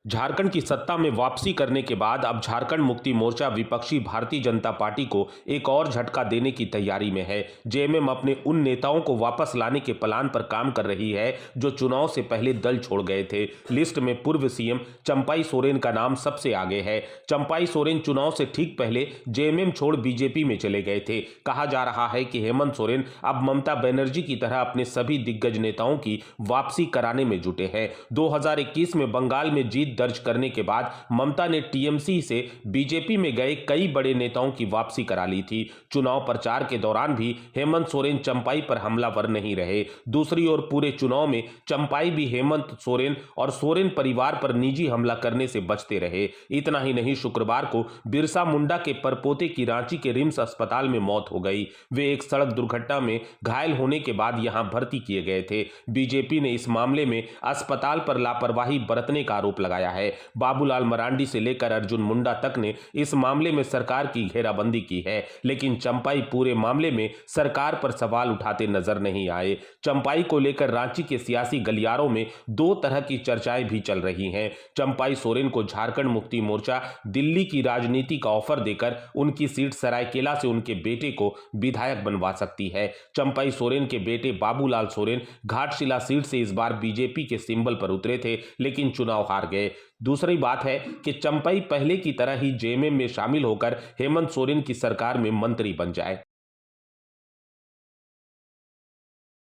झारखंड की सत्ता में वापसी करने के बाद अब झारखंड मुक्ति मोर्चा विपक्षी भारतीय जनता पार्टी को एक और झटका देने की तैयारी में है। जेएमएम अपने उन नेताओं को वापस लाने के प्लान पर काम कर रही है जो चुनाव से पहले दल छोड़ गए थे। लिस्ट में पूर्व सीएम चंपाई सोरेन का नाम सबसे आगे है। चंपाई सोरेन चुनाव से ठीक पहले जेएमएम छोड़ बीजेपी में चले गए थे। कहा जा रहा है कि हेमंत सोरेन अब ममता बनर्जी की तरह अपने सभी दिग्गज नेताओं की वापसी कराने में जुटे हैं। 2021 में बंगाल में जीत दर्ज करने के बाद ममता ने टीएमसी से बीजेपी में गए कई बड़े नेताओं की वापसी करा ली थी। चुनाव प्रचार के दौरान भी हेमंत सोरेन चंपाई पर हमलावर नहीं रहे। दूसरी ओर पूरे चुनाव में चंपाई भी हेमंत सोरेन और सोरेन परिवार पर निजी हमला करने से बचते रहे। इतना ही नहीं, शुक्रवार को बिरसा मुंडा के परपोते की रांची के रिम्स अस्पताल में मौत हो गई। वे एक सड़क दुर्घटना में घायल होने के बाद यहां भर्ती किए गए थे। बीजेपी ने इस मामले में अस्पताल पर लापरवाही बरतने का आरोप लगाया है। बाबूलाल मरांडी से लेकर अर्जुन मुंडा तक ने इस मामले में सरकार की घेराबंदी की है, लेकिन चंपाई पूरे मामले में सरकार पर सवाल उठाते नजर नहीं आए। चंपाई को लेकर रांची के सियासी गलियारों में दो तरह की चर्चाएं भी चल रही हैं। चंपाई सोरेन को झारखंड मुक्ति मोर्चा दिल्ली की राजनीति का ऑफर देकर उनकी सीट सरायकेला से उनके बेटे को विधायक बनवा सकती है। चंपाई सोरेन के बेटे बाबूलाल सोरेन घाटशिला सीट से इस बार बीजेपी के सिंबल पर उतरे थे, लेकिन चुनाव हार गए। दूसरी बात है कि चंपाई पहले की तरह ही जेएमएम में शामिल होकर हेमंत सोरेन की सरकार में मंत्री बन जाए।